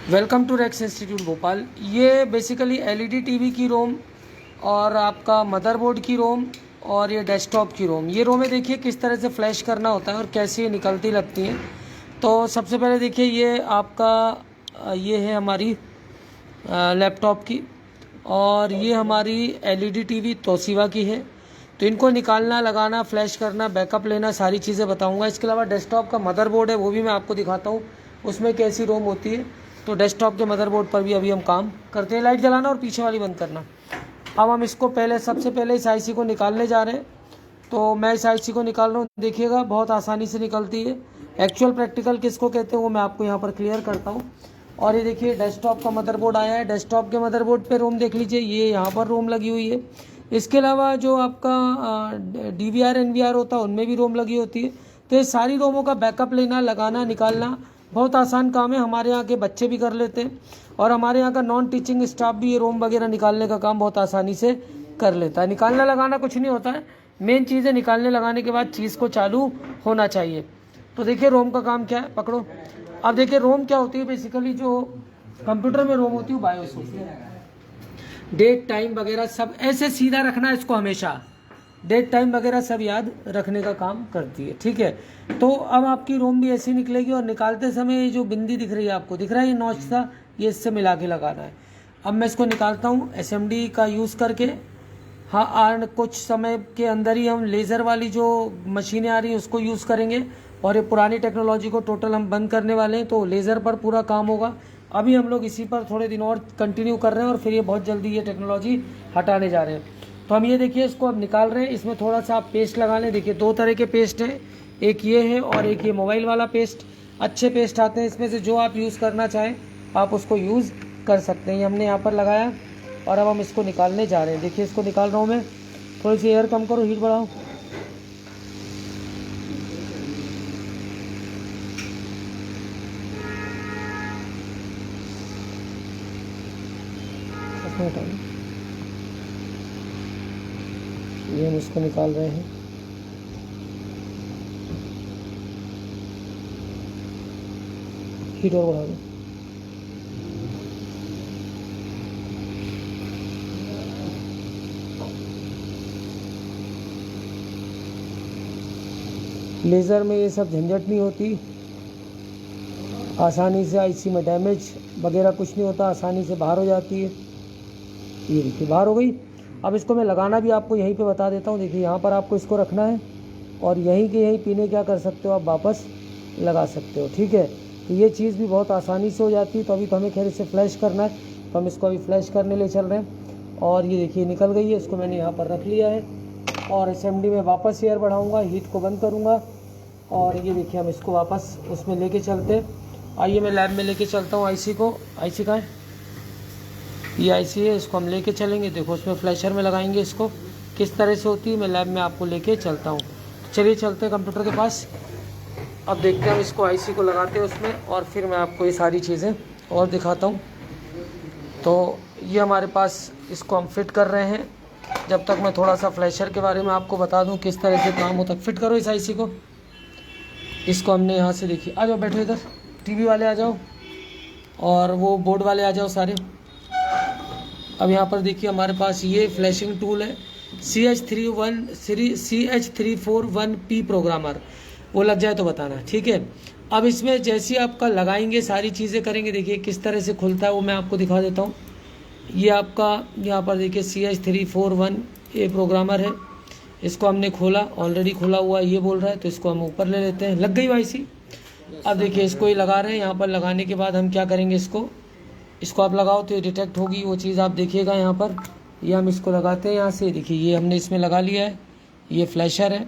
Welcome to Rex institute Bhopal. ये basically LED TV की रोम और आपका मदरबोर्ड की रोम और ये डेस्कटॉप की रोम, ये रोमें देखिए किस तरह से फ्लैश करना होता है और कैसे ये निकलती लगती हैं। तो सबसे पहले देखिए ये आपका ये है हमारी लैपटॉप की और ये हमारी एलईडी टीवी तोशिबा की है। तो इनको निकालना, लगाना, फ्लैश करना, बैकअप लेना, सारी चीज़ें बताऊंगा। इसके अलावा डेस्कटॉप का मदरबोर्ड है, वो भी मैं आपको दिखाता हूँ उसमें कैसी रोम होती है। तो डेस्कटॉप के मदरबोर्ड पर भी अभी हम काम करते हैं। लाइट जलाना और पीछे वाली बंद करना। अब हम इसको सबसे पहले इस आईसी को निकालने जा रहे हैं। तो मैं इस आईसी को निकाल रहा हूँ, देखिएगा बहुत आसानी से निकलती है। एक्चुअल प्रैक्टिकल किसको कहते हैं वो मैं आपको यहाँ पर क्लियर करता हूँ। और ये देखिए डेस्कटॉप का मदरबोर्ड आया है। डेस्कटॉप के मदरबोर्ड पे रोम देख लीजिए, ये यहाँ पर रोम लगी हुई है। इसके अलावा जो आपका डीवीआर एनवीआर होता है उनमें भी रोम लगी होती है। तो ये सारी रोमों का बैकअप लेना, लगाना, निकालना बहुत आसान काम है। हमारे यहाँ के बच्चे भी कर लेते हैं और हमारे यहाँ का नॉन टीचिंग स्टाफ भी ये रोम वगैरह निकालने का काम बहुत आसानी से कर लेता है। निकालना लगाना कुछ नहीं होता है, मेन चीज़ है निकालने लगाने के बाद चीज़ को चालू होना चाहिए। तो देखिए रोम का काम क्या है, पकड़ो। अब देखिए रोम क्या होती है, बेसिकली जो कंप्यूटर में रोम होती है बायोस होती है। डेट टाइम वगैरह सब ऐसे सीधा रखना है इसको, हमेशा डेट टाइम वगैरह सब याद रखने का काम करती है, ठीक है। तो अब आपकी रोम भी ऐसी निकलेगी और निकालते समय ये जो बिंदी दिख रही है, आपको दिख रहा है ये नॉच था, ये इससे मिला के लगाना है। अब मैं इसको निकालता हूँ एसएमडी का यूज़ करके। हाँ, कुछ समय के अंदर ही हम लेज़र वाली जो मशीनें आ रही हैं उसको यूज़ करेंगे और ये पुरानी टेक्नोलॉजी को टोटल हम बंद करने वाले हैं। तो लेज़र पर पूरा काम होगा। अभी हम लोग इसी पर थोड़े दिन और कंटिन्यू कर रहे हैं और फिर ये बहुत जल्दी ये टेक्नोलॉजी हटाने जा रहे हैं। तो हम ये देखिए इसको अब निकाल रहे हैं। इसमें थोड़ा सा आप पेस्ट लगा लें। देखिए दो तरह के पेस्ट हैं, एक ये है और एक ये मोबाइल वाला पेस्ट। अच्छे पेस्ट आते हैं, इसमें से जो आप यूज़ करना चाहें आप उसको यूज़ कर सकते हैं। ये हमने यहाँ पर लगाया और अब हम इसको निकालने जा रहे हैं। देखिए इसको निकाल रहा हूँ मैं। थोड़ी सी एयर कम करो, हीट बढ़ाओ। ये हम इसको निकाल रहे हैं। हीट और बढ़ा दो। लेज़र में ये सब झंझट नहीं होती, आसानी से आईसी में डैमेज वगैरह कुछ नहीं होता, आसानी से बाहर हो जाती है। ये देखिए बाहर हो गई। अब इसको मैं लगाना भी आपको यहीं पे बता देता हूँ। देखिए यहाँ पर आपको इसको रखना है और यहीं के यहीं पिने क्या कर सकते हो आप वापस लगा सकते हो, ठीक है। तो ये चीज़ भी बहुत आसानी से हो जाती है। तो अभी तो हमें खैर इसे फ्लैश करना है, तो हम इसको अभी फ्लैश करने ले चल रहे हैं। और ये देखिए निकल गई है, इसको मैंने यहाँ पर रख लिया है और एसएमडी में वापस एयर बढ़ाऊँगा, हीट को बंद करूँगा और ये देखिए हम इसको वापस उसमें लेके चलते हैं। आइए मैं लैब में लेके चलता हूँ आईसी को। आईसी कहाँ है? ये आईसी है, इसको हम लेके चलेंगे। देखो उसमें फ्लैशर में लगाएंगे इसको, किस तरह से होती है मैं लैब में आपको लेके चलता हूँ। चलिए चलते हैं कंप्यूटर के पास। अब देखते हैं हम इसको आईसी को लगाते हैं उसमें और फिर मैं आपको ये सारी चीज़ें और दिखाता हूँ। तो ये हमारे पास इसको हम फिट कर रहे हैं। जब तक मैं थोड़ा सा फ्लैशर के बारे में आपको बता दूँ किस तरह से काम होता है। फिट करो इस आईसी को। इसको हमने यहाँ से, देखिए आ जाओ, बैठो इधर, टीवी वाले आ जाओ और वो बोर्ड वाले आ जाओ सारे। अब यहाँ पर देखिए हमारे पास ये फ्लैशिंग टूल है CH341P प्रोग्रामर, वो लग जाए तो बताना, ठीक है। अब इसमें जैसे आपका लगाएंगे सारी चीज़ें करेंगे। देखिए किस तरह से खुलता है वो मैं आपको दिखा देता हूँ। ये आपका यहाँ पर देखिए CH341A प्रोग्रामर है। इसको हमने खोला, ऑलरेडी खुला हुआ ये बोल रहा है, तो इसको हम ऊपर ले लेते हैं। लग गई वाईसी। अब देखिए इसको ही लगा रहे हैं। यहाँ पर लगाने के बाद हम क्या करेंगे, इसको आप लगाओ तो ये डिटेक्ट होगी वो चीज़, आप देखिएगा यहाँ पर। ये हम इसको लगाते हैं यहाँ से। देखिए ये हमने इसमें लगा लिया है, ये फ्लैशर है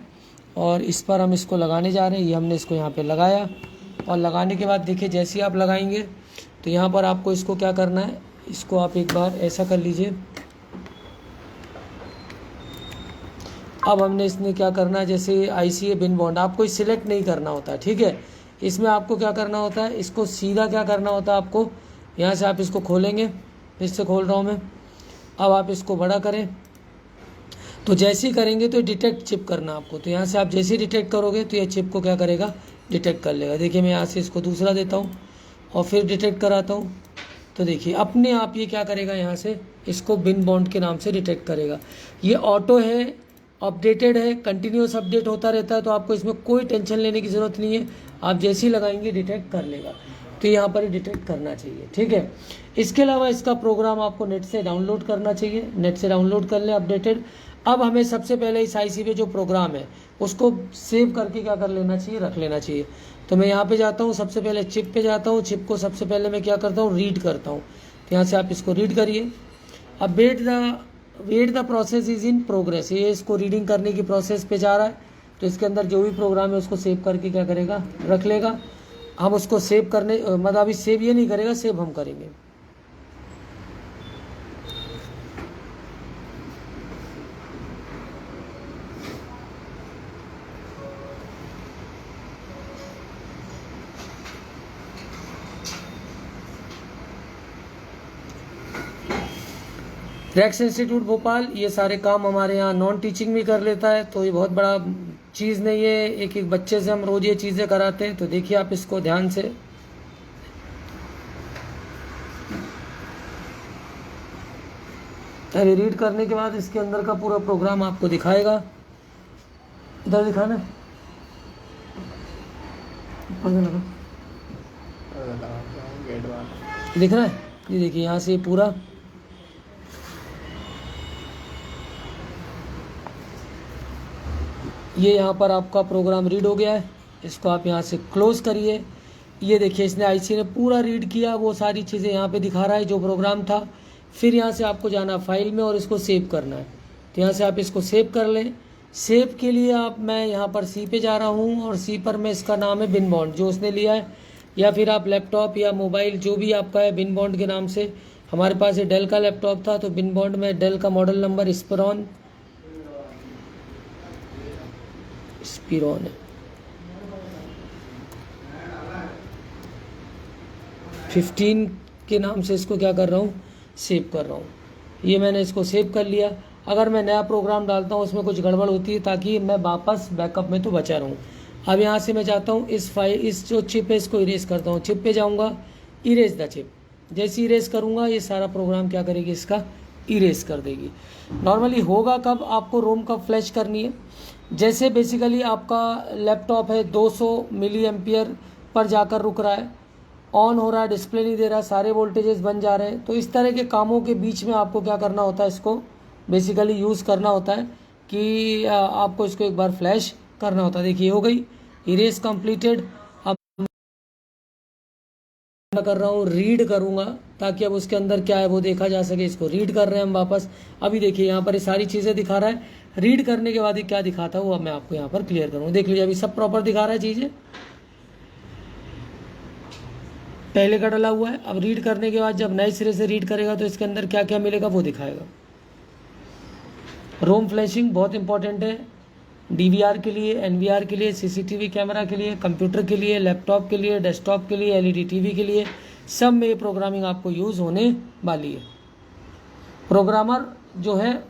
और इस पर हम इसको लगाने जा रहे हैं। ये हमने इसको यहाँ पे लगाया और लगाने के बाद देखिए जैसे ही आप लगाएंगे तो यहाँ पर आपको इसको क्या करना है, इसको आप एक बार ऐसा कर लीजिए। अब हमने इसमें क्या करना है, जैसे आईसी बिन बॉन्ड आपको सिलेक्ट नहीं करना होता, ठीक है। इसमें आपको क्या करना होता है, इसको सीधा क्या करना होता है आपको, यहाँ से आप इसको खोलेंगे, फिर से खोल रहा हूँ मैं। अब आप इसको बड़ा करें तो जैसे ही करेंगे तो डिटेक्ट चिप करना आपको। तो यहाँ से आप जैसे ही डिटेक्ट करोगे तो ये चिप को क्या करेगा, डिटेक्ट कर लेगा। देखिए मैं यहाँ से इसको दूसरा देता हूँ और फिर डिटेक्ट कराता हूँ। तो देखिए अपने आप ये क्या करेगा, यहाँ से इसको बिन बॉन्ड के नाम से डिटेक्ट करेगा। ये ऑटो है, अपडेटेड है, कंटिन्यूस अपडेट होता रहता है, तो आपको इसमें कोई टेंशन लेने की ज़रूरत नहीं है। आप जैसे ही लगाएंगे डिटेक्ट कर लेगा, तो यहाँ पर ही डिटेक्ट करना चाहिए, ठीक है। इसके अलावा इसका प्रोग्राम आपको नेट से डाउनलोड करना चाहिए, नेट से डाउनलोड कर लें अपडेटेड। अब हमें सबसे पहले इस आईसी पे जो प्रोग्राम है उसको सेव करके क्या कर लेना चाहिए, रख लेना चाहिए। तो मैं यहाँ पे जाता हूँ, सबसे पहले चिप पे जाता हूँ, चिप को सबसे पहले मैं क्या करता हूँ, रीड करता हूँ। तो यहाँ से आप इसको रीड करिए। अब wait the process is in progress, ये इसको रीडिंग करने की प्रोसेस पे जा रहा है। तो इसके अंदर जो भी प्रोग्राम है उसको सेव करके क्या करेगा, रख लेगा। हम उसको सेव करने मतलब अभी सेव ये नहीं करेगा, सेव हम करेंगे। रैक्स इंस्टीट्यूट भोपाल ये सारे काम हमारे यहाँ नॉन टीचिंग भी कर लेता है, तो ये बहुत बड़ा चीज़ नहीं है। एक एक बच्चे से हम रोज़ ये चीज़ें कराते हैं। तो देखिए आप इसको ध्यान से, अभी रीड करने के बाद इसके अंदर का पूरा प्रोग्राम आपको दिखाएगा। इधर दिखाना दिख रहा है, ये देखिए यहाँ से पूरा ये यहाँ पर आपका प्रोग्राम रीड हो गया है। इसको आप यहाँ से क्लोज करिए। ये देखिए इसने आईसी ने पूरा रीड किया, वो सारी चीज़ें यहाँ पे दिखा रहा है जो प्रोग्राम था। फिर यहाँ से आपको जाना फाइल में और इसको सेव करना है। तो यहाँ से आप इसको सेव कर लें। सेव के लिए मैं यहाँ पर सी पे जा रहा हूँ और सी पर मैं इसका नाम है बिन बॉन्ड जो उसने लिया है, या फिर आप लैपटॉप या मोबाइल जो भी आपका है बिन बॉन्ड के नाम से। हमारे पास ये डेल का लैपटॉप था, तो बिन बॉन्ड में डेल का मॉडल नंबर स्पिरॉन है 15 के नाम से इसको क्या कर रहा हूँ, सेव कर रहा हूँ। ये मैंने इसको सेव कर लिया। अगर मैं नया प्रोग्राम डालता हूँ उसमें कुछ गड़बड़ होती है, ताकि मैं वापस बैकअप में तो बचा रहूँ। अब यहाँ से मैं जाता हूँ इस जो चिप है इसको इरेज करता हूँ। चिप पे जाऊँगा, इरेज द चिप। जैसे इरेज करूँगा ये सारा प्रोग्राम क्या करेगी, इसका इरेज कर देगी। नॉर्मली होगा कब, आपको रोम कब फ्लैश करनी है, जैसे बेसिकली आपका लैपटॉप है 200 मिली एम्पियर पर जाकर रुक रहा है, ऑन हो रहा है, डिस्प्ले नहीं दे रहा, सारे वोल्टेजेस बन जा रहे हैं। तो इस तरह के कामों के बीच में आपको क्या करना होता है, इसको बेसिकली यूज़ करना होता है कि आपको इसको एक बार फ्लैश करना होता है। देखिए हो गई इरेज कंप्लीटेड। अब मैं कर रहा हूँ रीड करूँगा, ताकि अब उसके अंदर क्या है वो देखा जा सके। इसको रीड कर रहे हैं हम वापस। अभी देखिए यहाँ पर ये सारी चीज़ें दिखा रहा है। रीड करने के बाद ये क्या दिखाता है वो अब मैं आपको यहाँ पर क्लियर करूँगा। देख लीजिए अभी सब प्रॉपर दिखा रहा है चीज़ें, पहले का डला हुआ है। अब रीड करने के बाद जब नए सिरे से रीड करेगा तो इसके अंदर क्या क्या मिलेगा वो दिखाएगा। रोम फ्लैशिंग बहुत इंपॉर्टेंट है, डीवीआर के लिए, एनवीआर के लिए, सीसीटीवी कैमरा के लिए, कंप्यूटर के लिए, लैपटॉप के लिए, डेस्कटॉप के लिए, एलईडी टीवी के लिए, सब में ये प्रोग्रामिंग आपको यूज़ होने वाली है। प्रोग्रामर जो है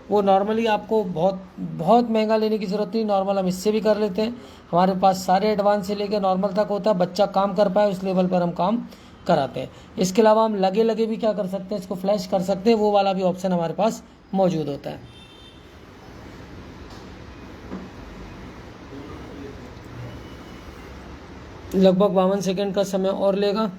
वो नॉर्मली आपको बहुत महंगा लेने की ज़रूरत नहीं, नॉर्मल हम इससे भी कर लेते हैं। हमारे पास सारे एडवांस से लेकर नॉर्मल तक होता है। बच्चा काम कर पाए उस लेवल पर हम काम कराते हैं। इसके अलावा हम लगे भी क्या कर सकते हैं, इसको फ्लैश कर सकते हैं, वो वाला भी ऑप्शन हमारे पास मौजूद होता है। लगभग 52 सेकेंड का समय और लेगा।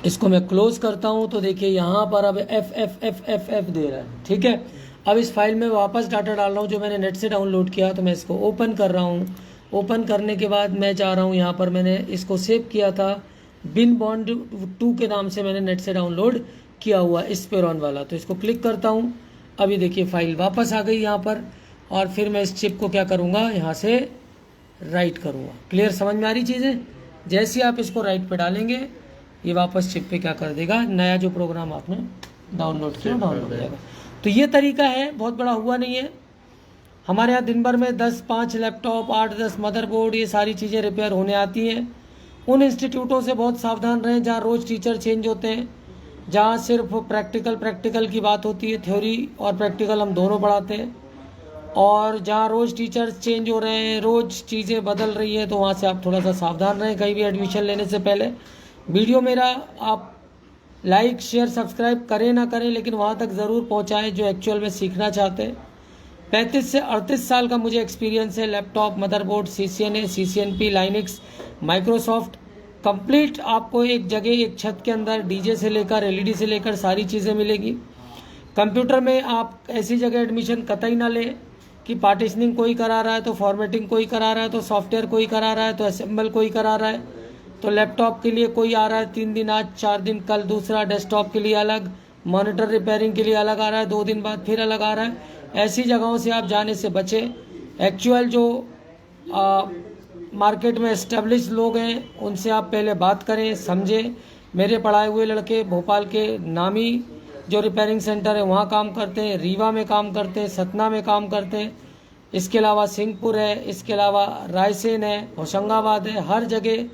इसको मैं क्लोज करता हूं तो देखिए यहाँ पर अब एफ दे रहा है, ठीक है। अब इस फाइल में वापस डाटा डाल रहा हूँ जो मैंने नेट से डाउनलोड किया, तो मैं इसको ओपन कर रहा हूँ। ओपन करने के बाद मैं जा रहा हूँ यहाँ पर, मैंने इसको सेव किया था बिन बॉन्ड 2 के नाम से, मैंने नेट से डाउनलोड किया हुआ स्पिरॉन वाला। तो इसको क्लिक करता हूँ। अभी देखिए फाइल वापस आ गई यहाँ पर, और फिर मैं इस चिप को क्या करूँगा, यहाँ से राइट करूँगा। क्लियर, समझ में आ रही चीज़ें। जैसे आप इसको राइट पे डालेंगे ये वापस चिप पे क्या कर देगा, नया जो प्रोग्राम आपने डाउनलोड किया डाउनलोड हो जाएगा। तो ये तरीका है, बहुत बड़ा हुआ नहीं है। हमारे यहाँ दिन भर में 10-5 लैपटॉप, 8-10 मदरबोर्ड, ये सारी चीज़ें रिपेयर होने आती हैं। उन इंस्टीट्यूटों से बहुत सावधान रहें जहाँ रोज़ टीचर चेंज होते हैं, जहाँ सिर्फ प्रैक्टिकल की बात होती है, थ्योरी और प्रैक्टिकल हम दोनों पढ़ाते हैं। और जहाँ रोज़ टीचर्स चेंज हो रहे हैं, रोज़ चीज़ें बदल रही हैं, तो वहाँ से आप थोड़ा सा सावधान रहें कहीं भी एडमिशन लेने से पहले। वीडियो मेरा आप लाइक शेयर सब्सक्राइब करें ना करें, लेकिन वहाँ तक ज़रूर पहुँचाएँ जो एक्चुअल में सीखना चाहते हैं। 35 से 38 साल का मुझे एक्सपीरियंस है। Laptop, motherboard, CCNA, CCNP, Linux, Microsoft, complete आपको एक जगह एक छत के अंदर डीजे से लेकर LED से लेकर सारी चीज़ें मिलेगी। कंप्यूटर में आप ऐसी जगह एडमिशन कतई ना लें कि पार्टीशनिंग कोई करा रहा है तो फॉर्मेटिंग कोई करा रहा है, तो सॉफ्टवेयर कोई करा रहा है, तो असेंबल कोई करा रहा है, तो लैपटॉप के लिए कोई आ रहा है 3 दिन आज, 4 दिन कल दूसरा, डेस्कटॉप के लिए अलग, मॉनिटर रिपेयरिंग के लिए अलग आ रहा है, 2 दिन बाद फिर अलग आ रहा है। ऐसी जगहों से आप जाने से बचें। एक्चुअल जो मार्केट में एस्टेब्लिश लोग हैं उनसे आप पहले बात करें, समझें। मेरे पढ़ाए हुए लड़के भोपाल के नामी जो रिपेयरिंग सेंटर है वहाँ काम करते हैं, रीवा में काम करते हैं, सतना में काम करते हैं, इसके अलावा सिंहपुर है, इसके अलावा रायसेन है, होशंगाबाद है। हर जगह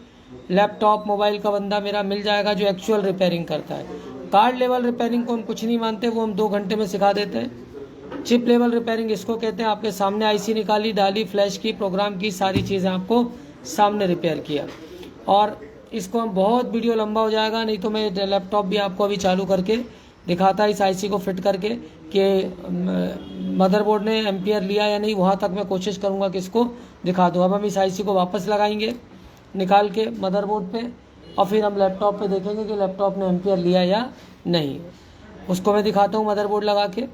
लैपटॉप मोबाइल का बंदा मेरा मिल जाएगा जो एक्चुअल रिपेयरिंग करता है। कार्ड लेवल रिपेयरिंग को हम कुछ नहीं मानते, वो हम 2 घंटे में सिखा देते हैं। चिप लेवल रिपेयरिंग इसको कहते हैं, आपके सामने IC निकाली, डाली, फ्लैश की, प्रोग्राम की, सारी चीज़ें आपको सामने रिपेयर किया। और इसको हम बहुत वीडियो लंबा हो जाएगा, नहीं तो मैं लैपटॉप भी आपको अभी चालू करके दिखाता इस IC को फिट करके कि मदरबोर्ड ने एम्पियर लिया या नहीं, वहाँ तक मैं कोशिश करूँगा कि इसको दिखा दूँ। अब हम इस IC को वापस लगाएंगे निकाल के मदरबोर्ड पे, और फिर हम लैपटॉप पे देखेंगे कि लैपटॉप ने एम्पियर लिया या नहीं। उसको मैं दिखाता हूँ मदरबोर्ड लगा के।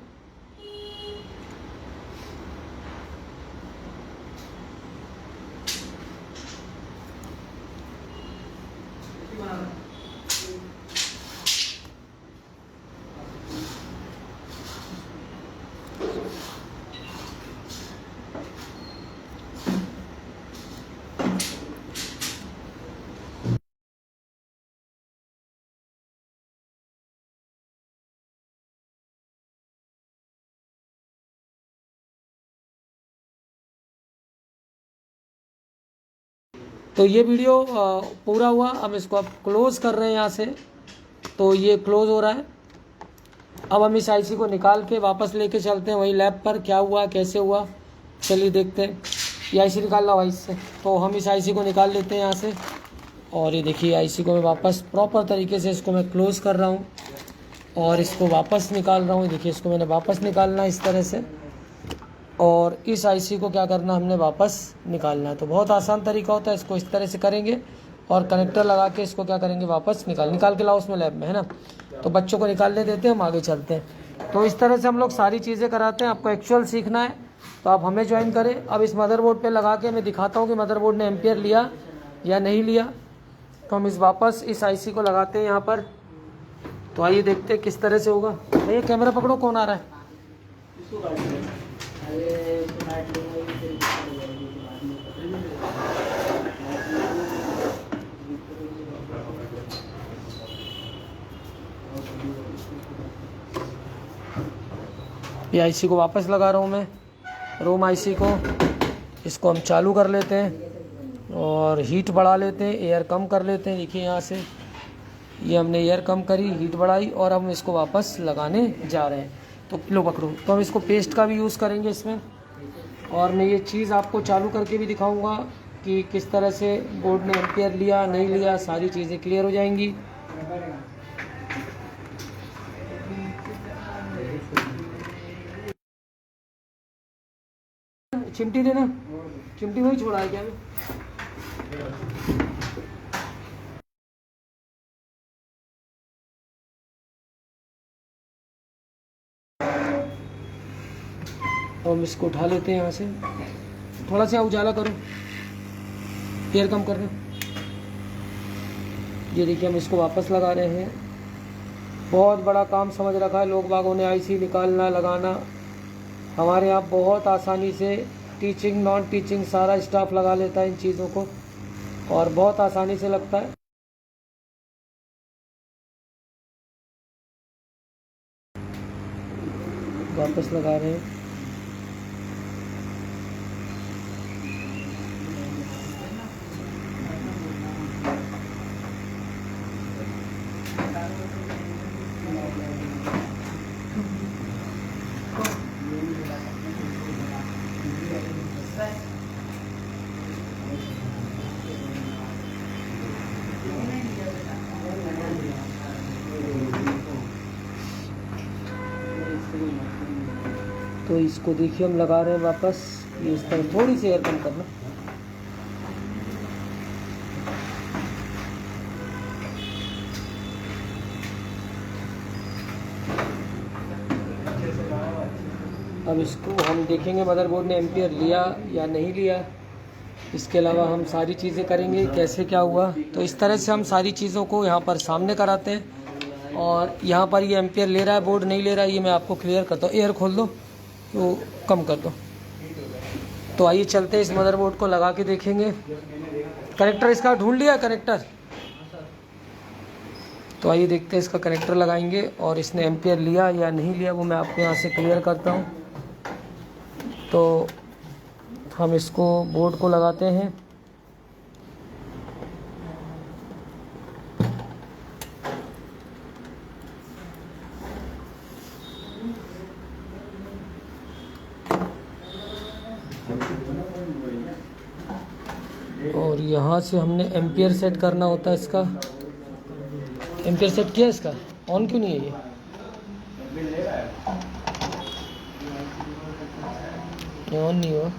तो ये वीडियो पूरा हुआ। अब इसको आप क्लोज़ कर रहे हैं यहाँ से, तो ये क्लोज़ हो रहा है। अब हम इस IC को निकाल के वापस लेके चलते हैं वही लैब पर। क्या हुआ, कैसे हुआ, चलिए देखते हैं। ये IC निकालना हुआ इससे, तो हम इस IC को निकाल लेते हैं यहाँ से। और ये देखिए IC को मैं वापस प्रॉपर तरीके से इसको मैं क्लोज़ कर रहा हूँ और इसको वापस निकाल रहा हूँ। देखिए इसको मैंने वापस निकालना है इस तरह से, और इस IC को क्या करना, हमने वापस निकालना है। तो बहुत आसान तरीका होता है, इसको इस तरह से करेंगे और कनेक्टर लगा के इसको क्या करेंगे, वापस निकाल के लाओ उसमें लैब में, है ना। तो बच्चों को निकालने देते हैं, हम आगे चलते हैं। तो इस तरह से हम लोग सारी चीज़ें कराते हैं। आपको एक्चुअल सीखना है तो आप हमें ज्वाइन करें। अब इस मदरबोर्ड पे लगा के मैं दिखाता हूँ कि मदरबोर्ड ने एम्पियर लिया या नहीं लिया। तो हम वापस इस IC को लगाते हैं यहाँ पर। तो आइए देखते हैं किस तरह से होगा। भैया कैमरा पकड़ो, कौन आ रहा है। ये IC को वापस लगा रहा हूँ मैं, रोम IC को। इसको हम चालू कर लेते हैं और हीट बढ़ा लेते हैं, एयर कम कर लेते हैं। देखिए यहाँ से ये हमने एयर कम करी, हीट बढ़ाई, और हम इसको वापस लगाने जा रहे हैं। तो लो पकड़ो। तो हम इसको पेस्ट का भी यूज़ करेंगे इसमें, और मैं ये चीज़ आपको चालू करके भी दिखाऊंगा कि किस तरह से बोर्ड ने एम्पियर लिया नहीं लिया, सारी चीज़ें क्लियर हो जाएंगी। चिमटी देना, चिमटी वही छोड़ा है क्या मैं? तो हम इसको उठा लेते हैं यहाँ से। थोड़ा सा उजाला करो, एयर कम कर रहे। ये देखिए हम इसको वापस लगा रहे हैं। बहुत बड़ा काम समझ रखा है लोग बागों ने, IC निकालना लगाना। हमारे यहाँ बहुत आसानी से टीचिंग नॉन टीचिंग सारा स्टाफ लगा लेता है इन चीज़ों को, और बहुत आसानी से लगता है। वापस लगा रहे हैं। तो इसको देखिए हम लगा रहे हैं वापस, ये इस तरह थोड़ी सी एयर कम करना। अब इसको हम देखेंगे मदरबोर्ड ने एम्पियर लिया या नहीं लिया। इसके अलावा हम सारी चीज़ें करेंगे कैसे क्या हुआ। तो इस तरह से हम सारी चीज़ों को यहाँ पर सामने कराते हैं और यहाँ पर ये एम्पियर ले रहा है बोर्ड नहीं ले रहा है ये मैं आपको क्लियर करता हूँ। एयर खोल दो तो कम कर दो। तो आइए चलते हैं इस मदरबोर्ड को लगा के देखेंगे। कनेक्टर इसका ढूंढ लिया कनेक्टर। तो आइए देखते हैं इसका कनेक्टर लगाएंगे और इसने एम्पियर लिया या नहीं लिया वो मैं आपको यहाँ से क्लियर करता हूँ। तो हम इसको बोर्ड को लगाते हैं। और यहाँ से हमने एम्पियर सेट करना होता है इसका। एम्पियर सेट किया इसका, ऑन क्यों नहीं है ये ऑन नहीं हुआ।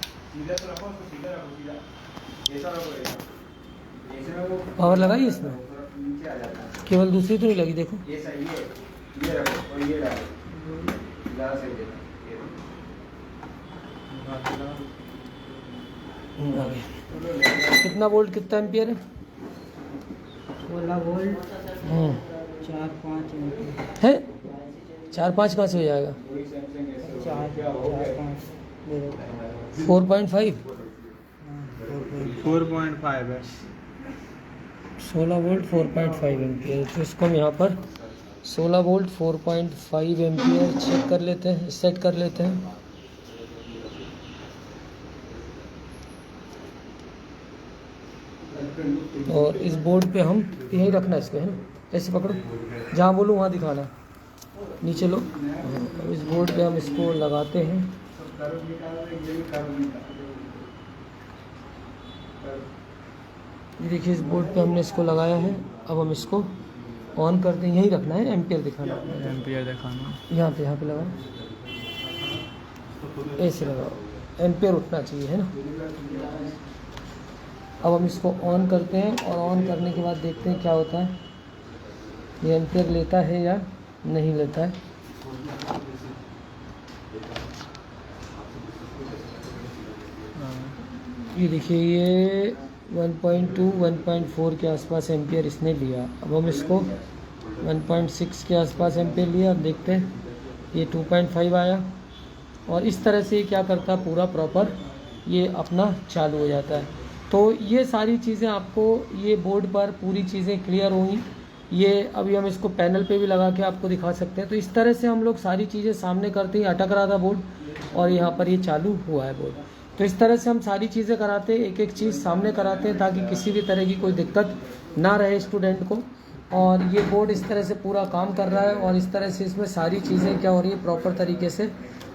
पावर लगाई इसमें, केवल दूसरी तो नहीं लगी। देखो कितना वोल्ट कितना एम्पियर है? 16 वोल्ट 4-5 एम्पियर है। 4-5 कहाँ से हो जाएगा? 4.5 4.5 है। 16 वोल्ट 4.5 एम्पियर। तो इसको हम यहाँ पर 16 वोल्ट 4.5 एम्पियर चेक कर लेते हैं, सेट कर लेते हैं। और इस बोर्ड पे हम यहीं रखना है इसको, है ना, ऐसे पकड़ो, जहाँ बोलूँ वहाँ दिखाना, नीचे लो। अब इस बोर्ड पे हम इसको लगाते हैं। ये देखिए इस बोर्ड पे हमने इसको लगाया है। अब हम इसको ऑन करते हैं, यहीं रखना है, एम्पियर दिखाना, एम्पियर दिखाना। यहाँ पे लगाओ, ऐसे लगाओ, एम्पियर उठना चाहिए, है ना। अब हम इसको ऑन करते हैं और ऑन करने के बाद देखते हैं क्या होता है, ये एम्पियर लेता है या नहीं लेता है। ये देखिए ये 1.2 1.4 के आसपास एम्पियर इसने लिया। अब हम इसको 1.6 के आसपास एम्पियर लिया। अब देखते हैं ये 2.5 आया और इस तरह से क्या करता है पूरा प्रॉपर ये अपना चालू हो जाता है। तो ये सारी चीज़ें आपको ये बोर्ड पर पूरी चीज़ें क्लियर होंगी। ये अभी हम इसको पैनल पे भी लगा के आपको दिखा सकते हैं। तो इस तरह से हम लोग सारी चीज़ें सामने करते ही अटक रहा था बोर्ड और यहाँ पर ये चालू हुआ है बोर्ड। तो इस तरह से हम सारी चीज़ें कराते हैं, एक एक चीज़ सामने कराते हैं ताकि किसी भी तरह की कोई दिक्कत ना रहे स्टूडेंट को। और ये बोर्ड इस तरह से पूरा काम कर रहा है और इस तरह से इसमें सारी चीज़ें क्या हो रही है प्रॉपर तरीके से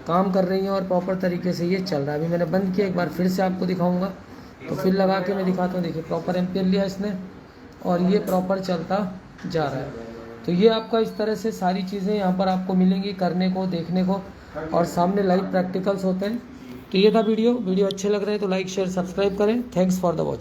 काम कर रही हैं और प्रॉपर तरीके से ये चल रहा है। अभी मैंने बंद किया, एक बार फिर से आपको दिखाऊंगा तो फिर लगा के मैं दिखाता हूँ। देखिए प्रॉपर एम्पियर लिया इसने और ये प्रॉपर चलता जा रहा है। तो ये आपका इस तरह से सारी चीज़ें यहाँ पर आपको मिलेंगी करने को, देखने को, और सामने लाइव प्रैक्टिकल्स होते हैं। तो ये था वीडियो अच्छे लग रहे हैं तो लाइक शेयर सब्सक्राइब करें। Thanks for the watch.